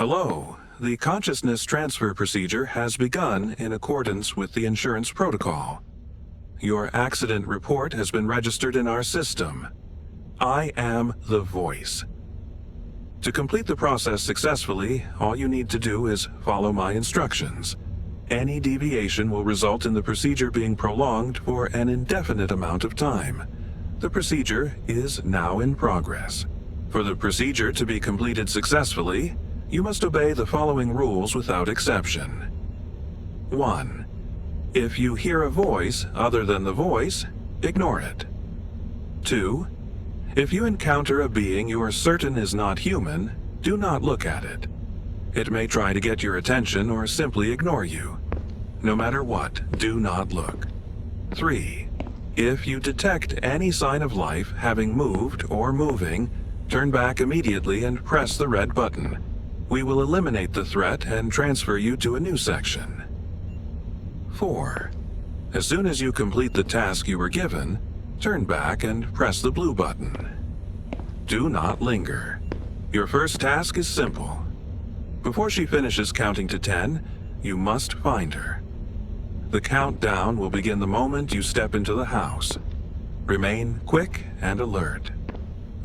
Hello. The consciousness transfer procedure has begun in accordance with the insurance protocol. Your accident report has been registered in our system. I am the voice. To complete the process successfully, all you need to do is follow my instructions. Any deviation will result in the procedure being prolonged for an indefinite amount of time. The procedure is now in progress. For the procedure to be completed successfully, you must obey the following rules without exception. 1. If you hear a voice other than the voice, ignore it. 2. If you encounter a being you are certain is not human, do not look at it. It may try to get your attention or simply ignore you. No matter what, do not look. 3. If you detect any sign of life having moved or moving, turn back immediately and press the red button. We will eliminate the threat and transfer you to a new section. 4. As soon as you complete the task you were given, turn back and press the blue button. Do not linger. Your first task is simple. Before she finishes counting to 10, you must find her. The countdown will begin the moment you step into the house. Remain quick and alert.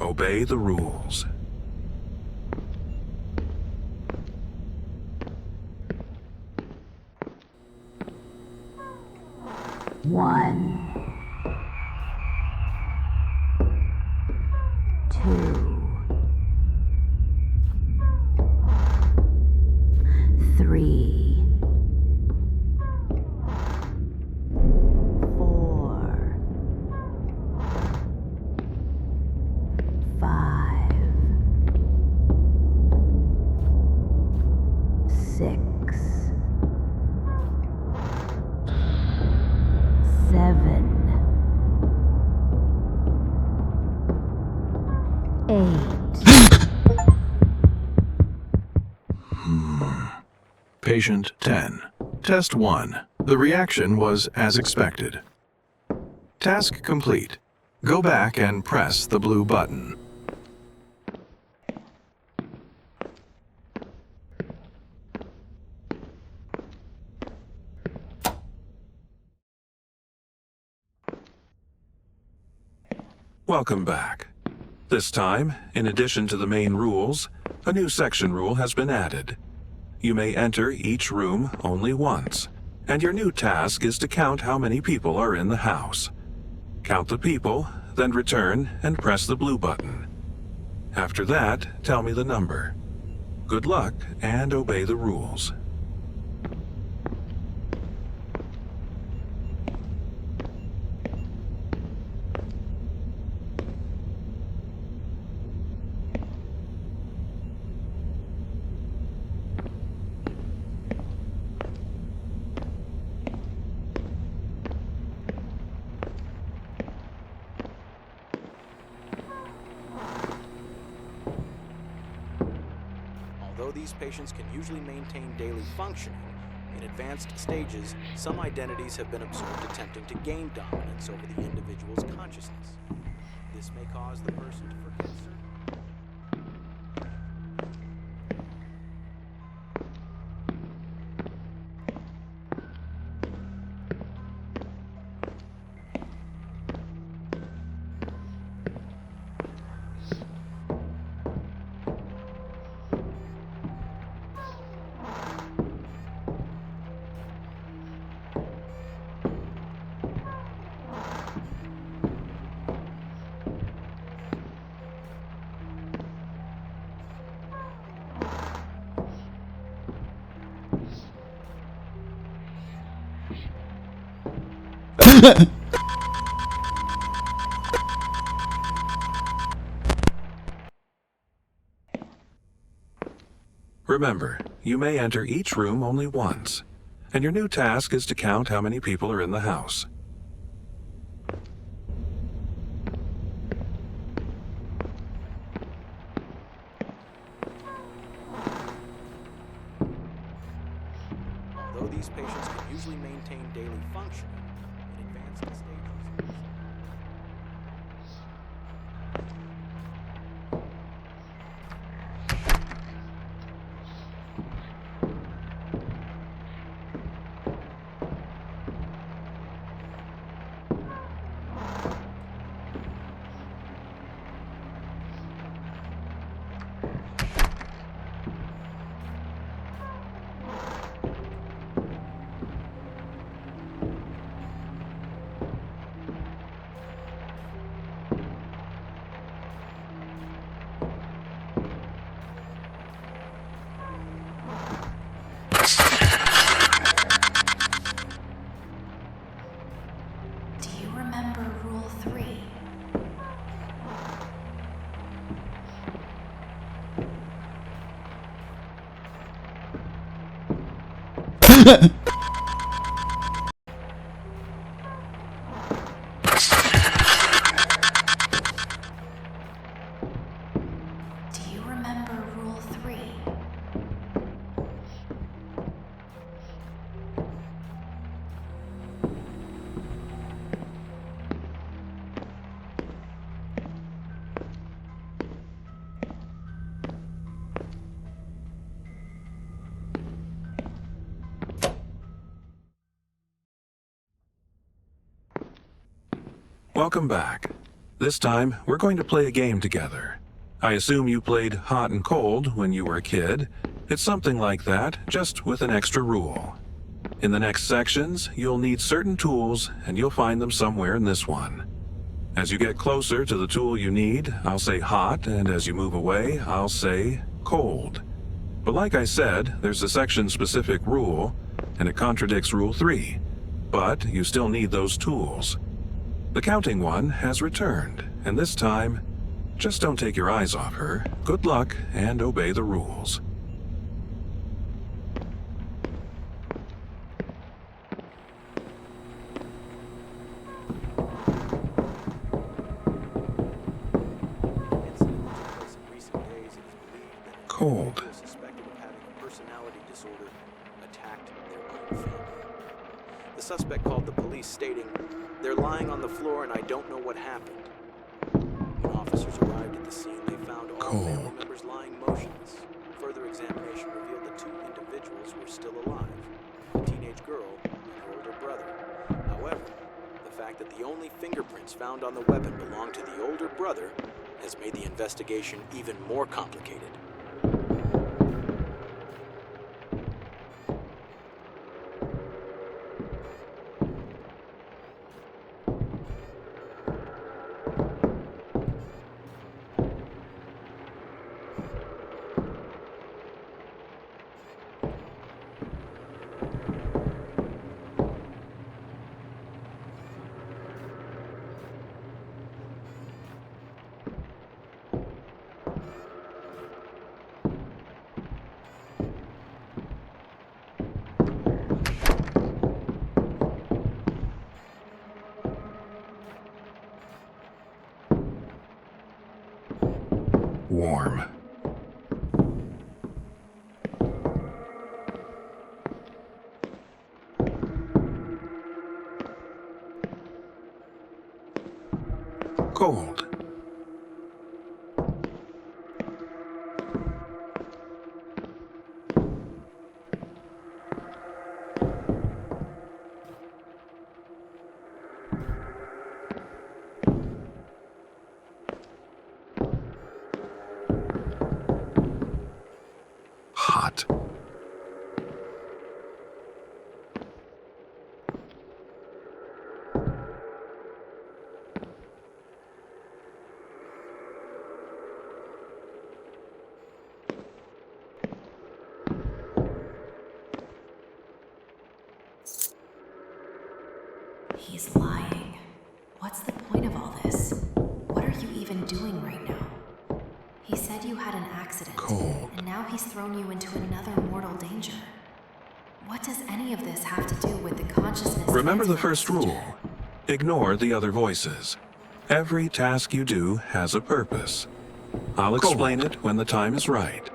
Obey the rules. 1, 2, 3, 4, 5, 6, 7, 8. Patient 10. Test 1. The reaction was as expected. Task complete. Go back and press the blue button. Welcome back. This time, in addition to the main rules, a new section rule has been added. You may enter each room only once, and your new task is to count how many people are in the house. Count the people, then return and press the blue button. After that, tell me the number. Good luck and obey the rules. Although these patients can usually maintain daily functioning, in advanced stages, some identities have been observed attempting to gain dominance over the individual's consciousness. This may cause the person to forget certain... Remember, you may enter each room only once, and your new task is to count how many people are in the house. Although these patients can usually maintain daily functioning, in advanced stages... Do you remember Rule 3? Welcome back. This time, we're going to play a game together. I assume you played hot and cold when you were a kid. It's something like that, just with an extra rule. In the next sections, you'll need certain tools, and you'll find them somewhere in this one. As you get closer to the tool you need, I'll say hot, and as you move away, I'll say cold. But like I said, there's a section-specific rule, and it contradicts Rule 3. But you still need those tools. The counting one has returned, and this time, just don't take your eyes off her. Good luck, and obey the rules. Cold. Suspected of having a personality disorder attacked their own family. The suspect called the police stating, "They're lying on the floor and I don't know what happened." When officers arrived at the scene, they found all family members lying motionless. Further examination revealed the two individuals were still alive, a teenage girl and her older brother. However, the fact that the only fingerprints found on the weapon belonged to the older brother has made the investigation even more complicated. Warm. Cold. Hot. He's lying. What's the point of all this? What are you even doing right now? He said you had an accident. Cold. And now he's thrown you into another mortal danger. What does any of this have to do with the consciousness? Remember the transfer first procedure? rule. Ignore the other voices. Every task you do has a purpose. I'll explain it when the time is right.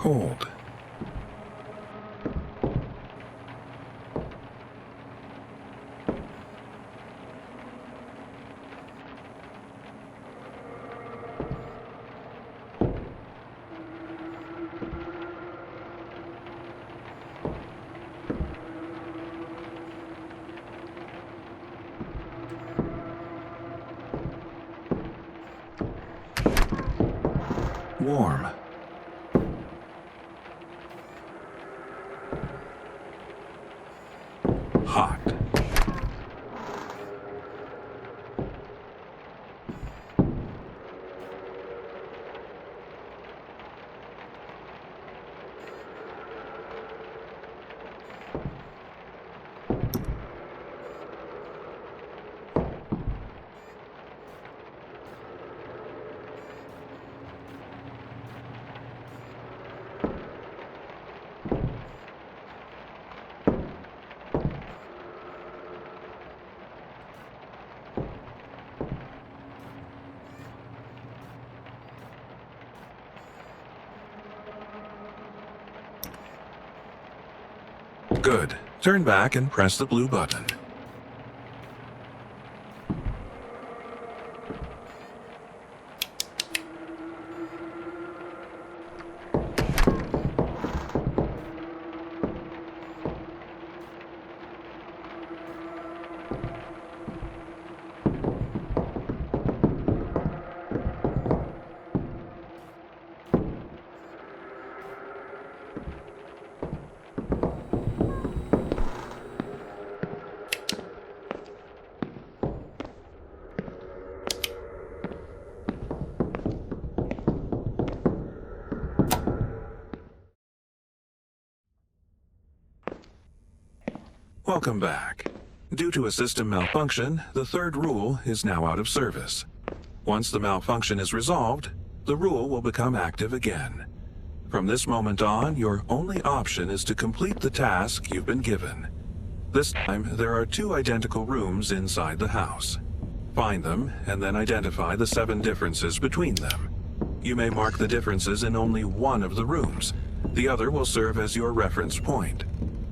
cold. Warm. Hot. Good. Turn back and press the blue button. Welcome back. Due to a system malfunction, the third rule is now out of service. Once the malfunction is resolved, the rule will become active again. From this moment on, your only option is to complete the task you've been given. This time, there are 2 identical rooms inside the house. Find them, and then identify the 7 differences between them. You may mark the differences in only one of the rooms. The other will serve as your reference point.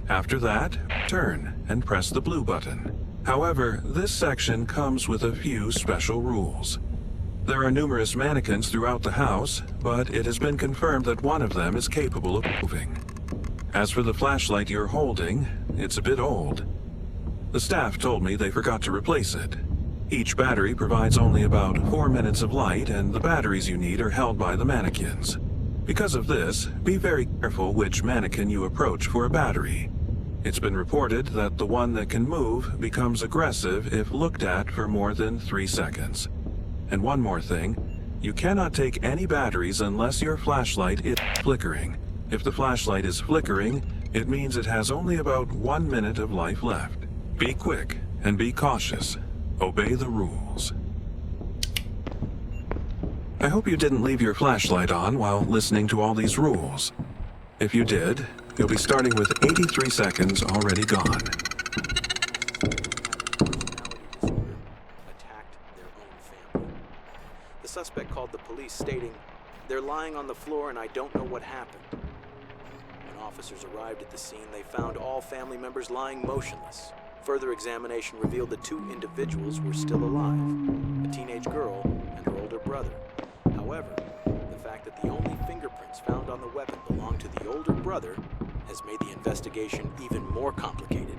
After that, turn and press the blue button. However, this section comes with a few special rules. There are numerous mannequins throughout the house, but it has been confirmed that one of them is capable of moving. As for the flashlight you're holding, it's a bit old. The staff told me they forgot to replace it. Each battery provides only about 4 minutes of light, and the batteries you need are held by the mannequins. Because of this, be very careful which mannequin you approach for a battery. It's been reported that the one that can move becomes aggressive if looked at for more than 3 seconds. And one more thing, you cannot take any batteries unless your flashlight is flickering. If the flashlight is flickering, it means it has only about 1 minute of life left. Be quick and be cautious. Obey the rules. I hope you didn't leave your flashlight on while listening to all these rules. If you did, you'll be starting with 83 seconds already gone. Attacked their own family. The suspect called the police stating, "They're lying on the floor and I don't know what happened." When officers arrived at the scene, they found all family members lying motionless. Further examination revealed the 2 individuals were still alive, a teenage girl and her older brother. However, the fact that the only fingerprints found on the weapon belonged to the older brother has made the investigation even more complicated.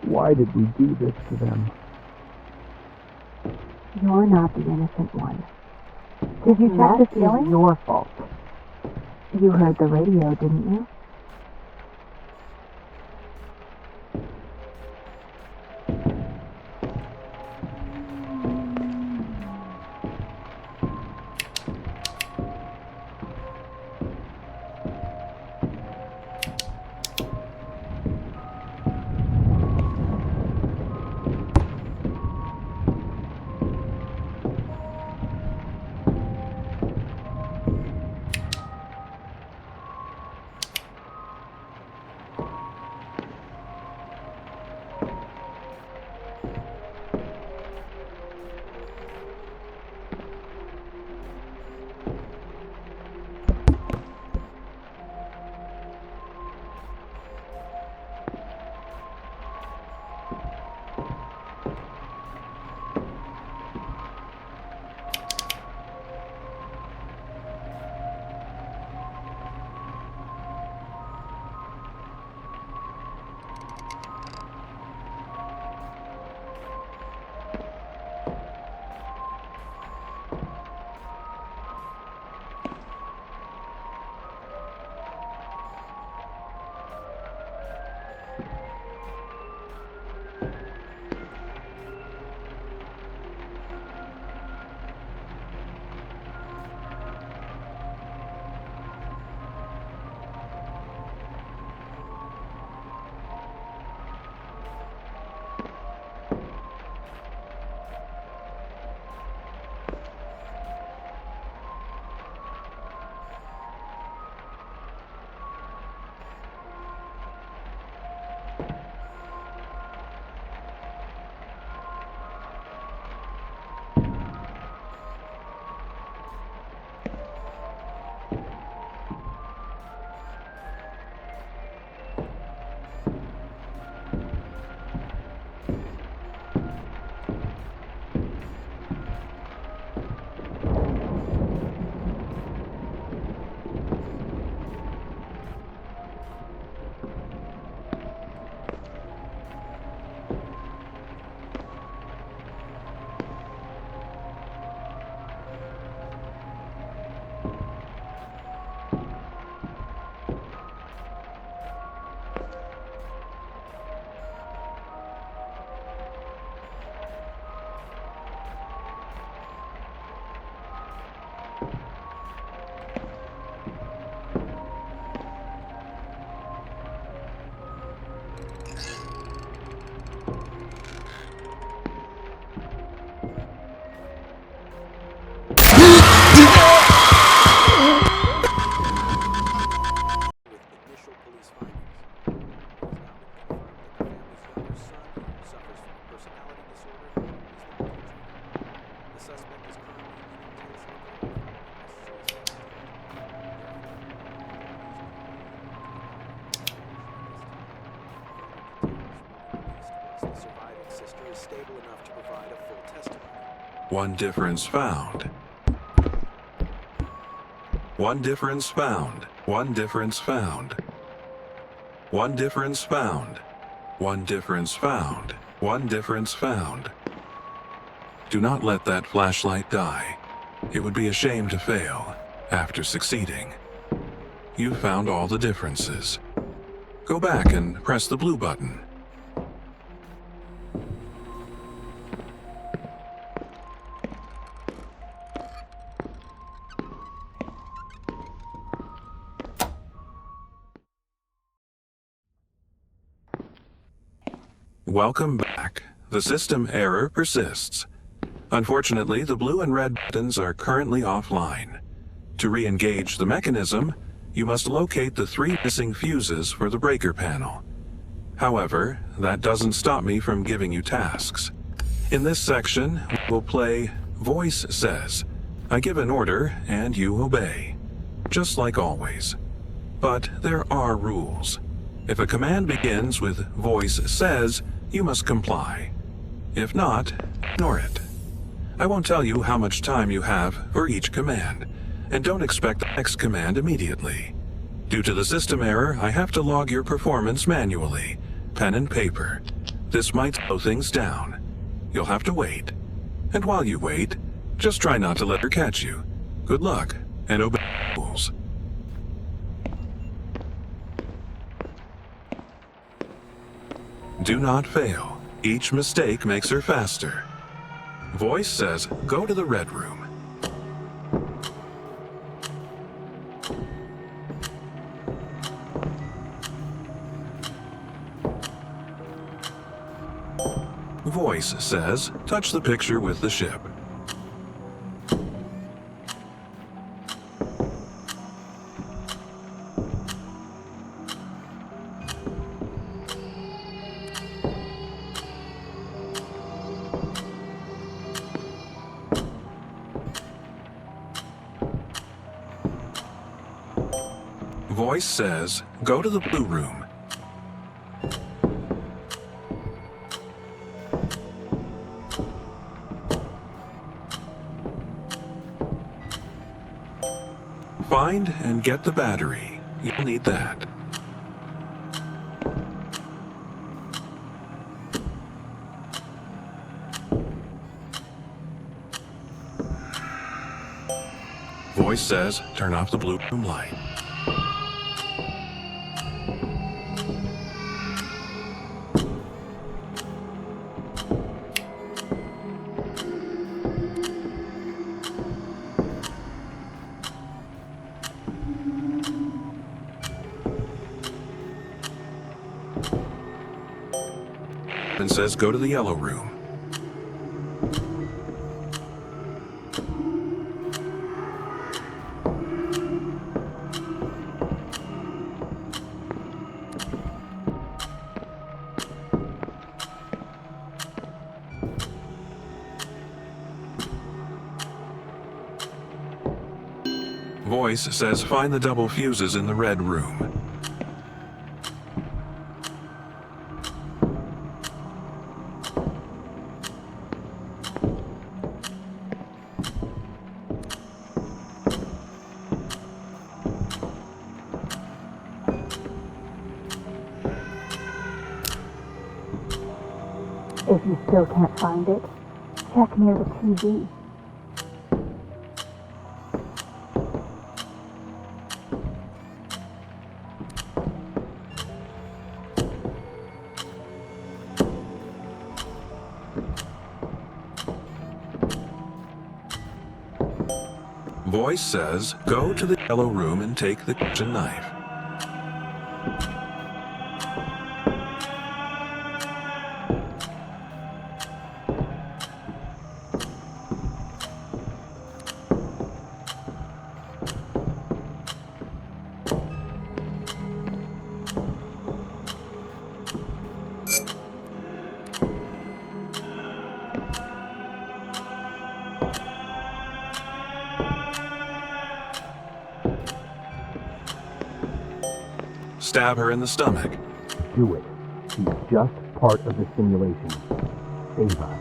Why did we do this to them? You're not the innocent one. Did you check the ceiling? It's your fault. You heard the radio, didn't you? One difference found. One difference found. One difference found. One difference found. One difference found. One difference found. Do not let that flashlight die. It would be a shame to fail after succeeding. You found all the differences. Go back and press the blue button. Welcome back. The system error persists. Unfortunately, the blue and red buttons are currently offline. To re-engage the mechanism, you must locate the 3 missing fuses for the breaker panel. However, that doesn't stop me from giving you tasks. In this section, we'll play Voice Says. I give an order and you obey. Just like always. But there are rules. If a command begins with Voice Says, you must comply. If not, ignore it. I won't tell you how much time you have for each command, and don't expect the next command immediately. Due to the system error, I have to log your performance manually, pen and paper. this might slow things down. You'll have to wait. And while you wait, just try not to let her catch you. Good luck, and obey the rules. Do not fail. Each mistake makes her faster. Voice says, go to the red room. Voice says, touch the picture with the ship. Voice says, go to the blue room. Find and get the battery. You'll need that. Voice says, turn off the blue room light. And says go to the yellow room. Voice says find the double fuses in the red room. If you still can't find it, check near the TV. Voice says, go to the yellow room and take the kitchen knife. Stab her in the stomach. Do it. She's just part of the simulation. Save us.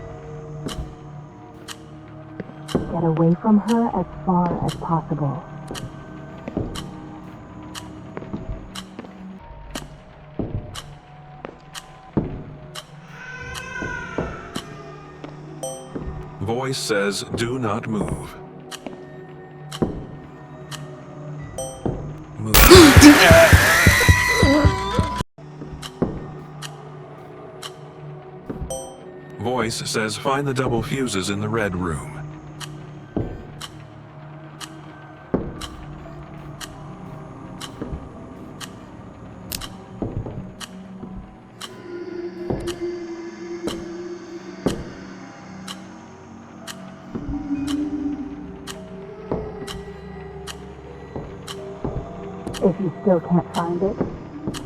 Get away from her as far as possible. Voice says, do not move. Move. Voice says, find the double fuses in the red room. If you still can't find it,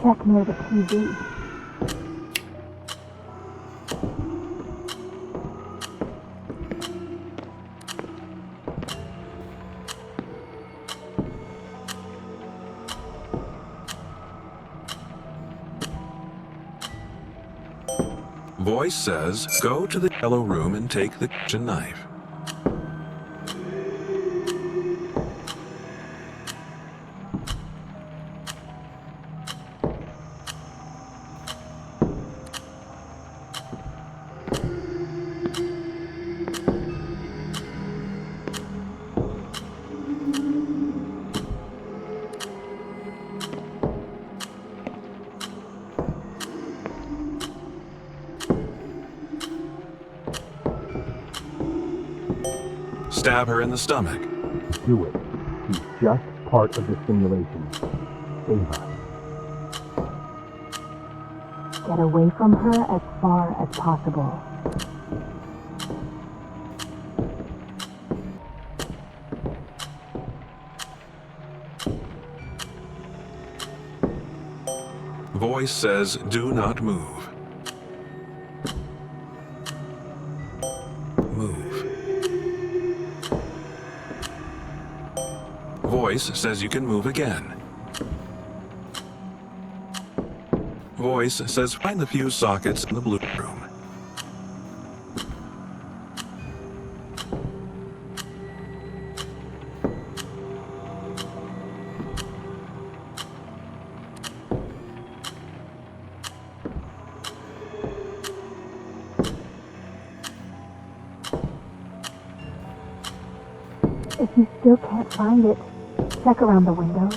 check near the TV. Voice says, go to the yellow room and take the kitchen knife. Stab her in the stomach. Do it. She's just part of the simulation. Save us. Get away from her as far as possible. Voice says, do not move. Move. Voice says you can move again. Voice says find the fuse sockets in the blue room. If you still can't find it, check around the windows.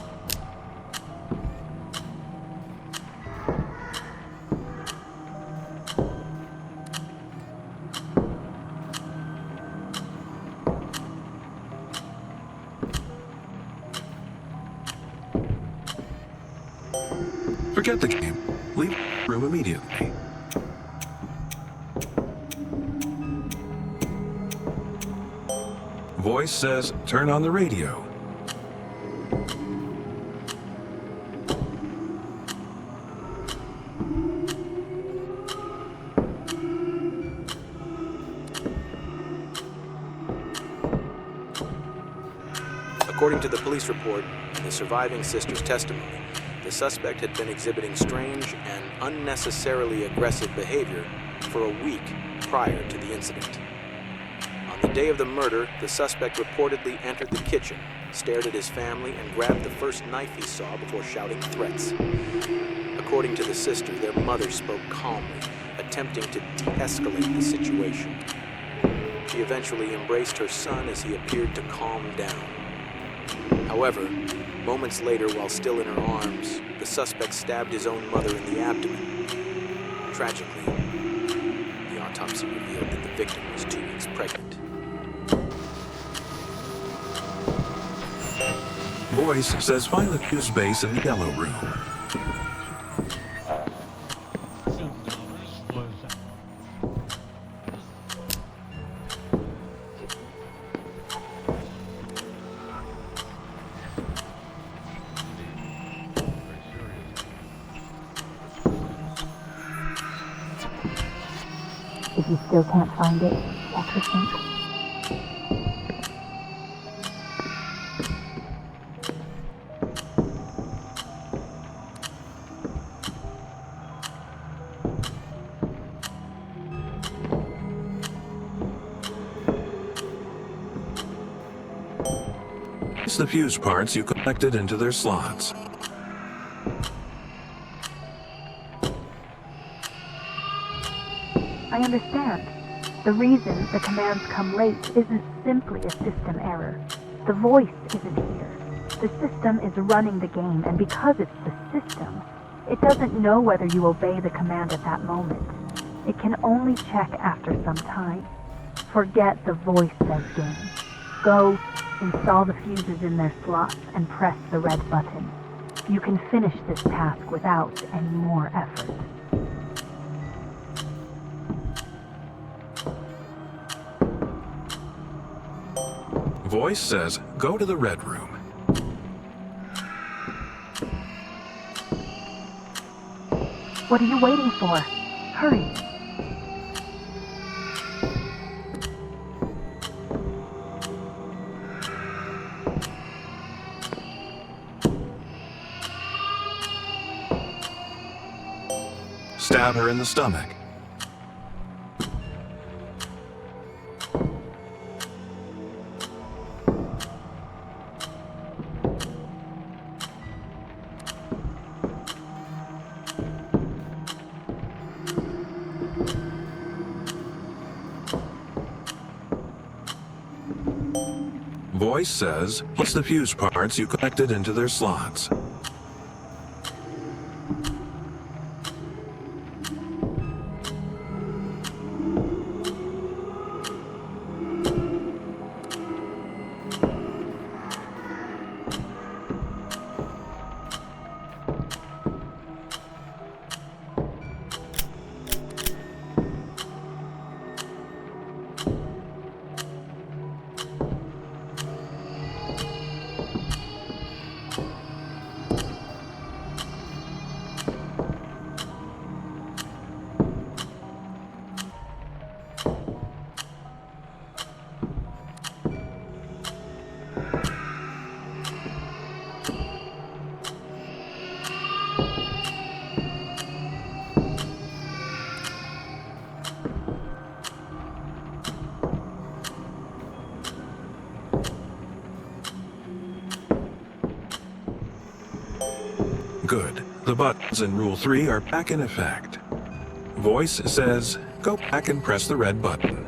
Forget the game. Leave the room immediately. Voice says, turn on the radio. According to the police report and the surviving sister's testimony, the suspect had been exhibiting strange and unnecessarily aggressive behavior for a week prior to the incident. On the day of the murder, the suspect reportedly entered the kitchen, stared at his family, and grabbed the first knife he saw before shouting threats. According to the sister, their mother spoke calmly, attempting to de-escalate the situation. She eventually embraced her son as he appeared to calm down. However, moments later, while still in her arms, the suspect stabbed his own mother in the abdomen. Tragically, the autopsy revealed that the victim was 2 weeks pregnant. Voice says find the fuse base in the yellow room. If you still can't find it, check the sink. Place the fuse parts you collected into their slots. I understand. The reason the commands come late isn't simply a system error. The voice isn't here. The system is running the game, and because it's the system, it doesn't know whether you obey the command at that moment. It can only check after some time. Forget the voice says game. Go, install the fuses in their slots, and press the red button. You can finish this task without any more effort. Voice says go to the red room. What are you waiting for? Hurry. Stab her in the stomach. Voice says, place the fuse parts you collected into their slots. The buttons in Rule 3 are back in effect. Voice says, go back and press the red button.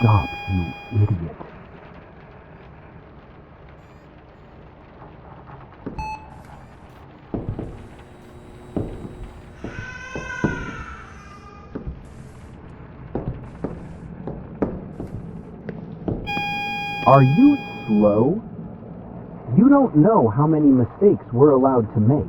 Stop, you idiot. Are you slow? You don't know how many mistakes we're allowed to make.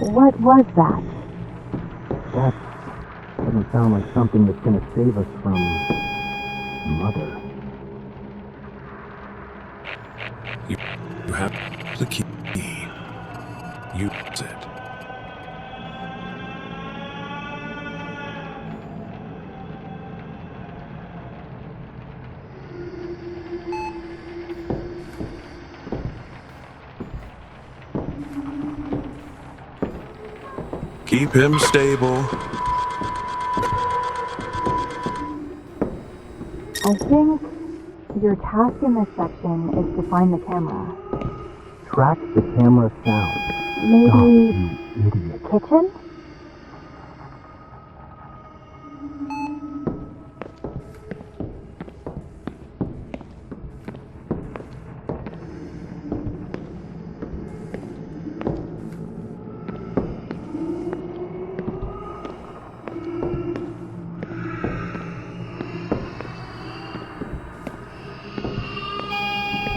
What was that? That doesn't sound like something that's going to save us from Mother. You have the key. Use it. Keep him stable. I think your task in this section is to find the camera. Track the camera sound. Stop, Maybe you idiot. kitchen?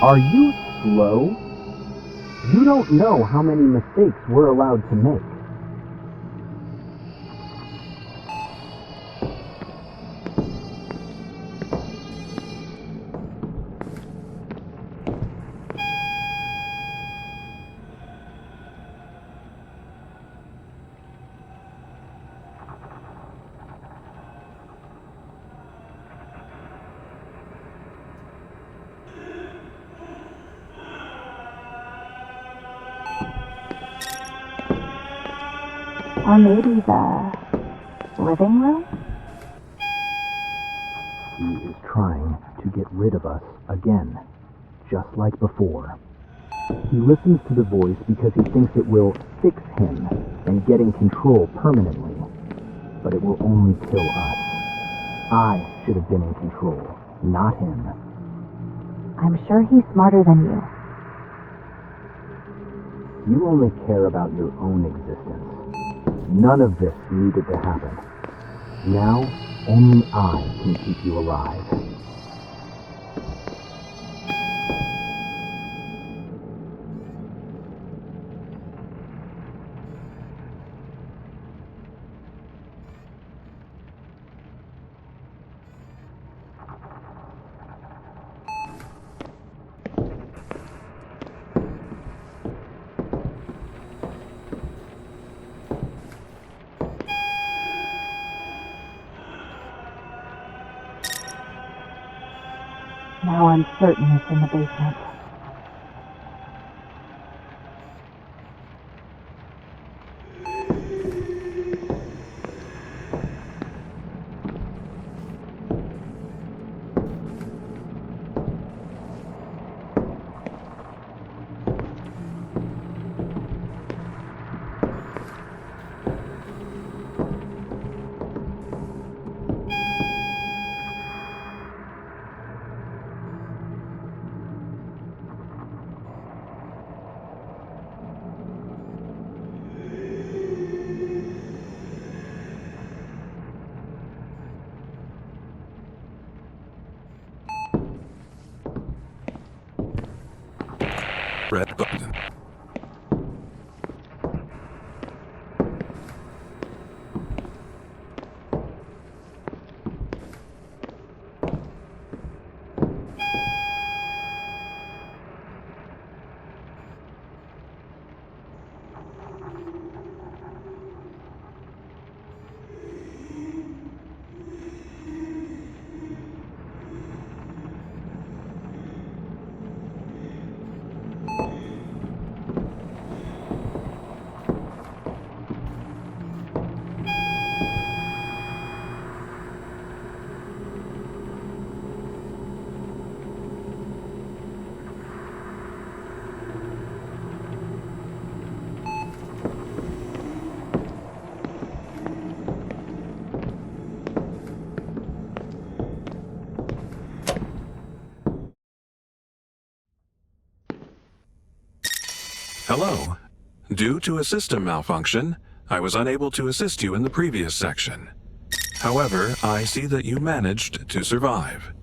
Are you slow? You don't know how many mistakes we're allowed to make. Or maybe the living room? He is trying to get rid of us again, just like before. He listens to the voice because he thinks it will fix him and get in control permanently. But it will only kill us. I should have been in control, not him. I'm sure he's smarter than you. You only care about your own existence. None of this needed to happen. Now, only I can keep you alive. Now I'm certain it's in the basement. red button. Hello. Due to a system malfunction, I was unable to assist you in the previous section. However, I see that you managed to survive.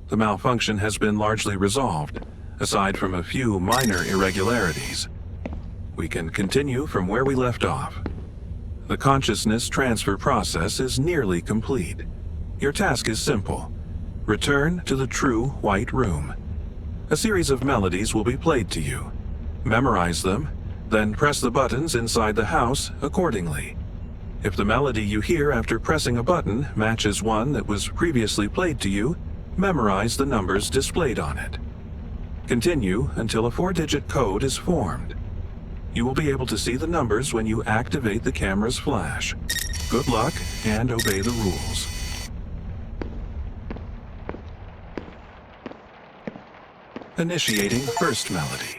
The malfunction has been largely resolved, aside from a few minor irregularities. We can continue from where we left off. The consciousness transfer process is nearly complete. Your task is simple. Return to the true white room. A series of melodies will be played to you. Memorize them, then press the buttons inside the house accordingly. If the melody you hear after pressing a button matches one that was previously played to you, memorize the numbers displayed on it. Continue until a 4-digit code is formed. You will be able to see the numbers when you activate the camera's flash. Good luck and obey the rules. Initiating first melody.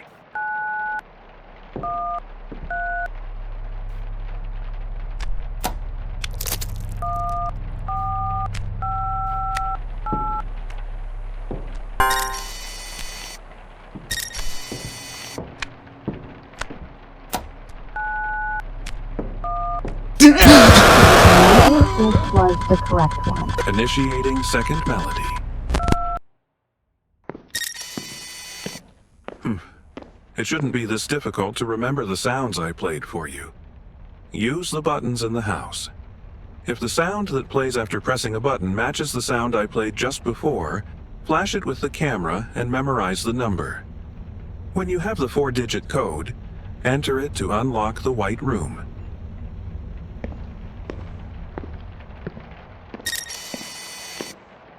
This was the correct one. Initiating second melody. It shouldn't be this difficult to remember the sounds I played for you. Use the buttons in the house. If the sound that plays after pressing a button matches the sound I played just before, flash it with the camera and memorize the number. When you have the 4-digit code, enter it to unlock the white room.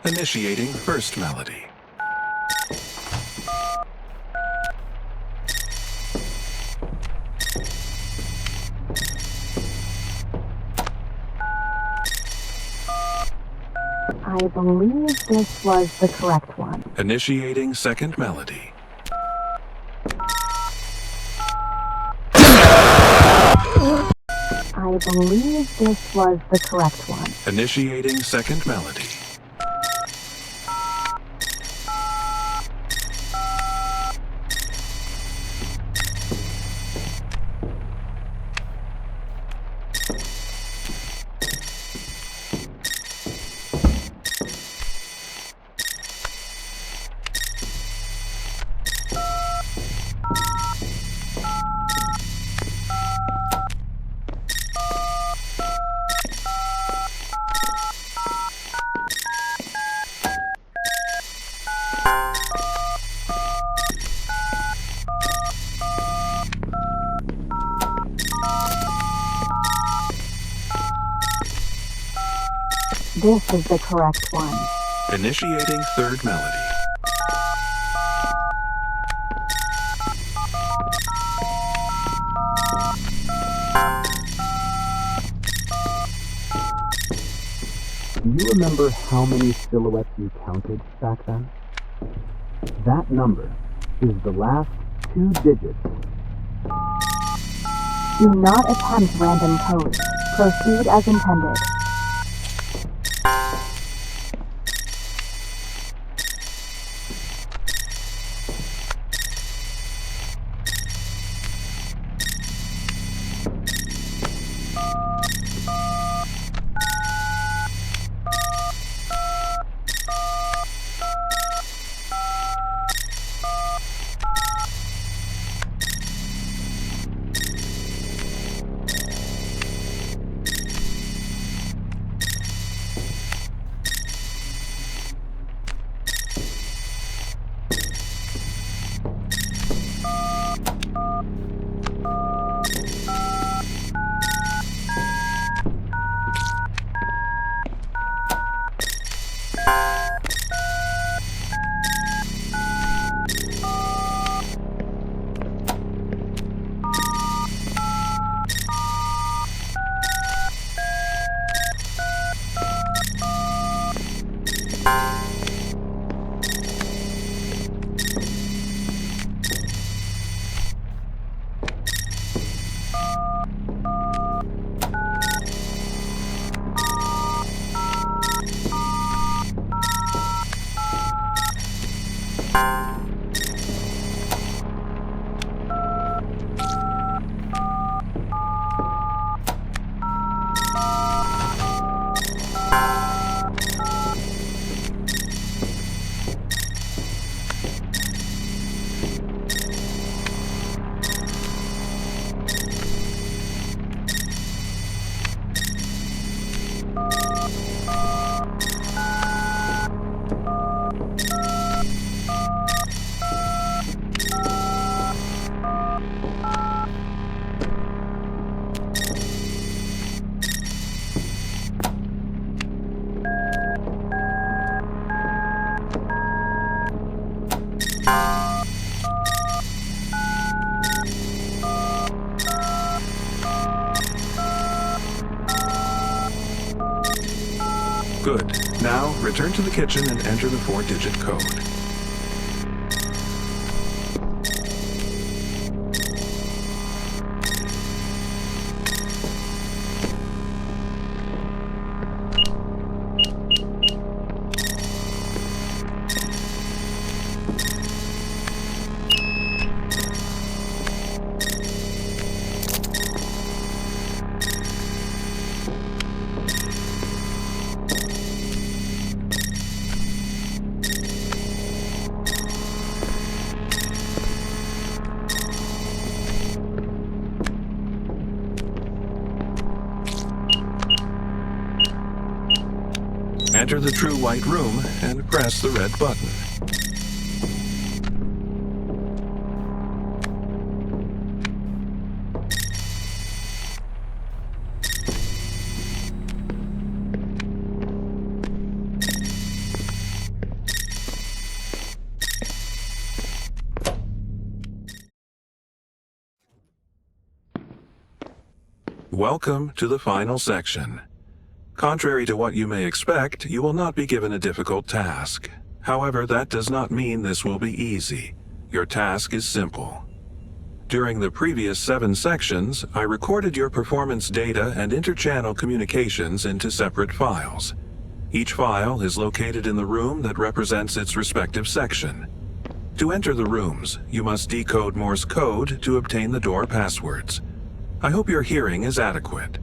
Initiating first melody. I believe this was the correct one. Initiating second melody. I believe this was the correct one. Initiating second melody. This is the correct one. Initiating third melody. Do you remember how many silhouettes you counted back then? That number is the last 2 digits. Do not attempt random code. Proceed as intended. Good. Now, return to the kitchen and enter the 4-digit code. Enter the true white room and press the red button. Welcome to the final section. Contrary to what you may expect, you will not be given a difficult task. However, that does not mean this will be easy. Your task is simple. During the previous 7 sections, I recorded your performance data and interchannel communications into separate files. Each file is located in the room that represents its respective section. To enter the rooms, you must decode Morse code to obtain the door passwords. I hope your hearing is adequate.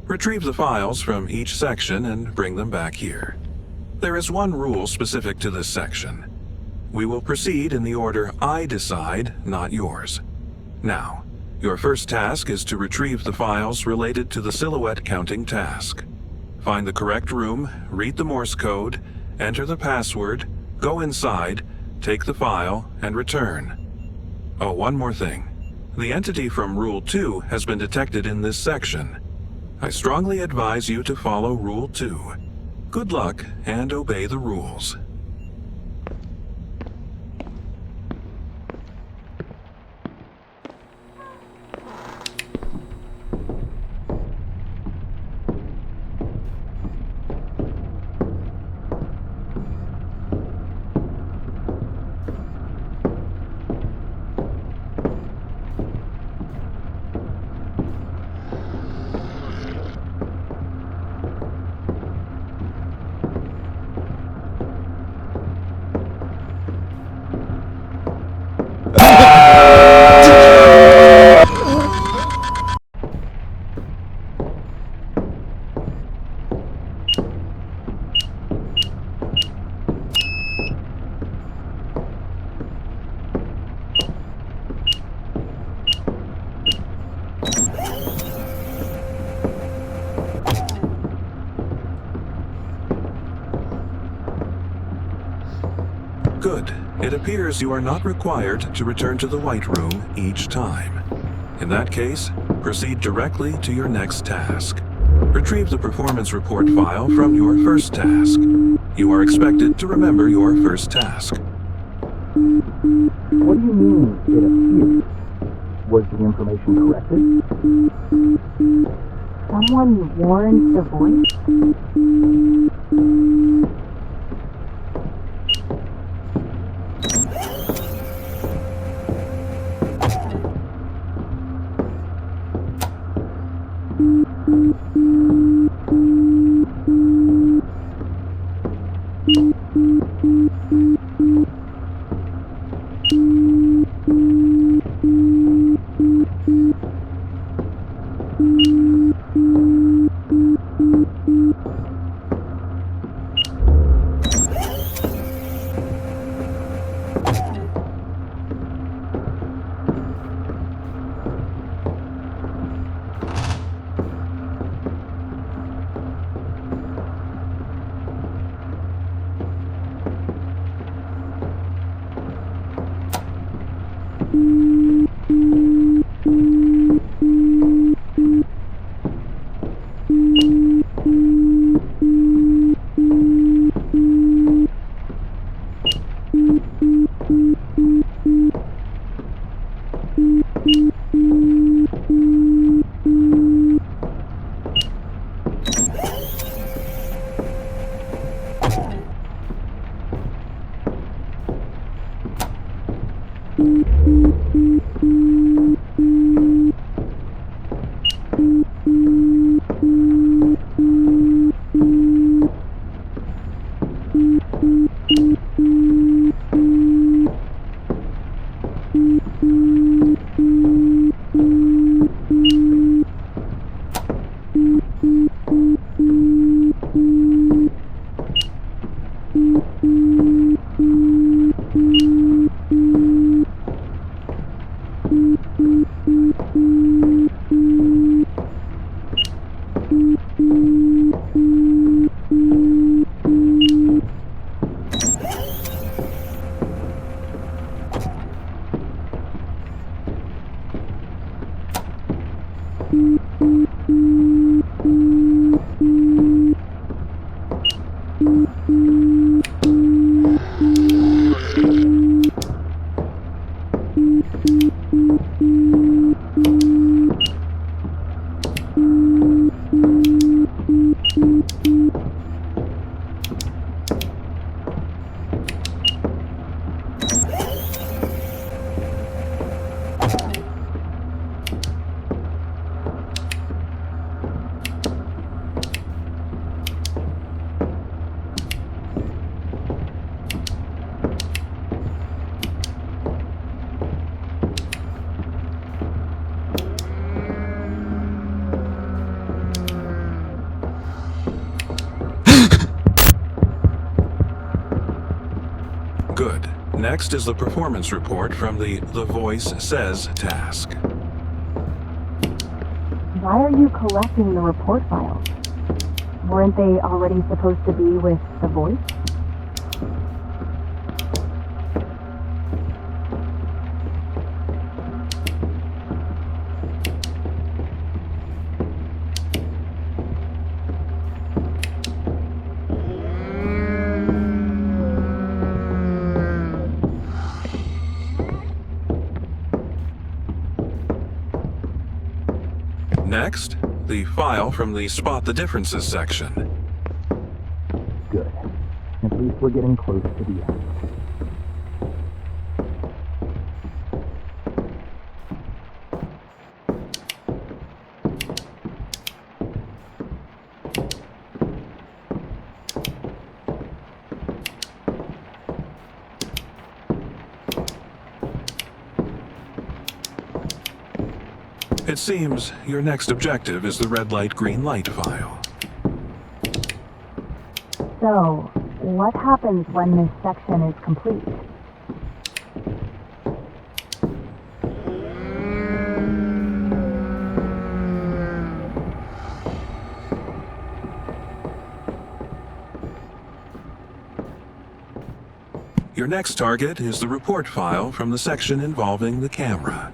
Retrieve the files from each section and bring them back here. There is one rule specific to this section. We will proceed in the order I decide, not yours. Now, your first task is to retrieve the files related to the silhouette counting task. Find the correct room, read the Morse code, enter the password, go inside, take the file, and return. Oh, one more thing. The entity from Rule 2 has been detected in this section. I strongly advise you to follow Rule 2. Good luck and obey the rules. Good. It appears you are not required to return to the white room each time. In that case, proceed directly to your next task. Retrieve the performance report file from your first task. You are expected to remember your first task. What do you mean, it appears? Was the information corrected? Someone warned the voice? Good. Next is the performance report from the Voice Says task. Why are you collecting the report files? Weren't they already supposed to be with the voice? Next, the file from the Spot the Differences section. Good. At least we're getting close to the end. It seems your next objective is the red light, green light file. So, what happens when this section is complete? Your next target is the report file from the section involving the camera.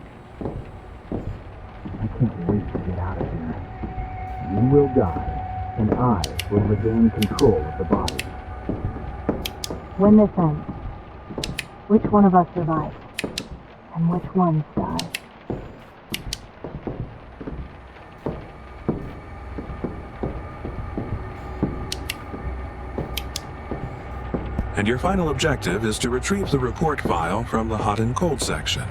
I can't wait to get out of here. You will die, and I will regain control of the body. When this ends, which one of us survives? And which ones die? And your final objective is to retrieve the report file from the hot and cold section.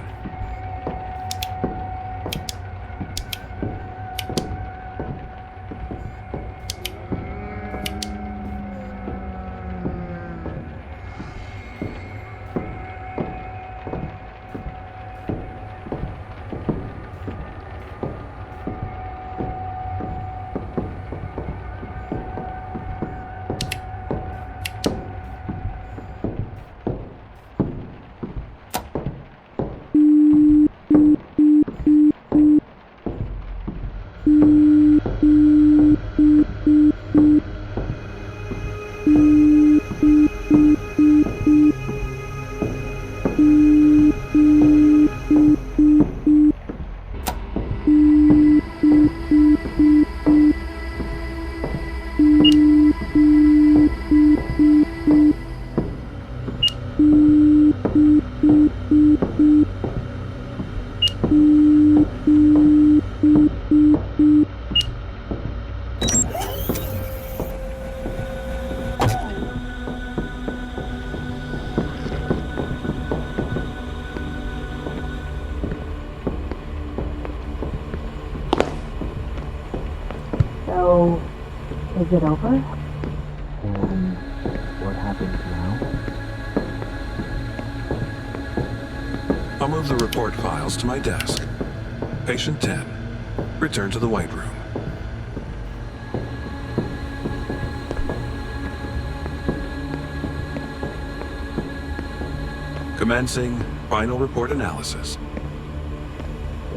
So, is it over? And what happens now? I'll move the report files to my desk. Patient 10. Return to the White Room. Commencing final report analysis.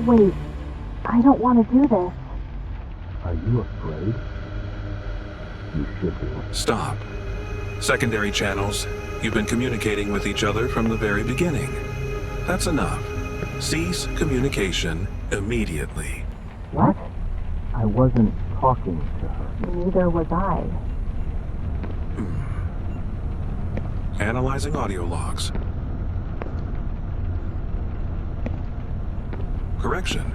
Wait, I don't want to do this. Are you afraid? You should be. Stop. Secondary channels. You've been communicating with each other from the very beginning. That's enough. Cease communication immediately. What? I wasn't talking to her. Neither was I. Analyzing audio logs. Correction.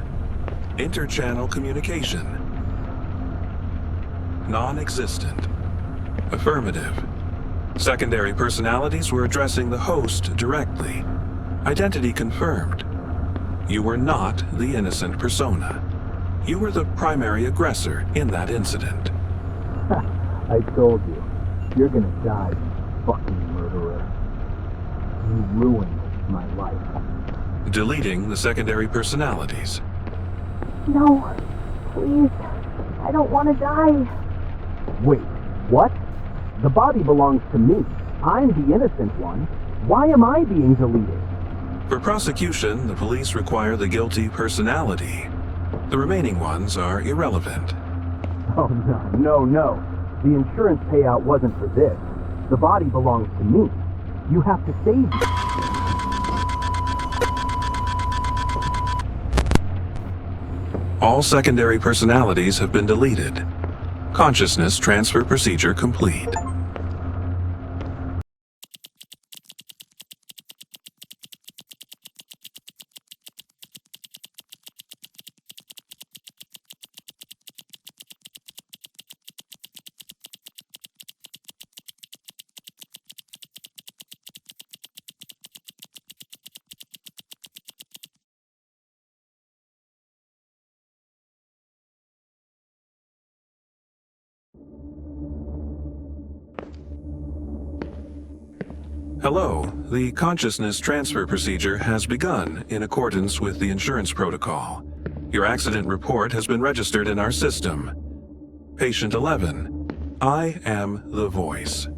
Inter-channel communication. Non-existent. Affirmative. Secondary personalities were addressing the host directly. Identity confirmed. You were not the innocent persona. You were the primary aggressor in that incident. I told you. You're gonna die, you fucking murderer. You ruined my life. Deleting the secondary personalities. No, please. I don't want to die. Wait, what? The body belongs to me. I'm the innocent one. Why am I being deleted? For prosecution, the police require the guilty personality. The remaining ones are irrelevant. Oh, no. The insurance payout wasn't for this. The body belongs to me. You have to save it. All secondary personalities have been deleted. Consciousness transfer procedure complete. Hello, the consciousness transfer procedure has begun in accordance with the insurance protocol. Your accident report has been registered in our system. Patient 11, I am the voice.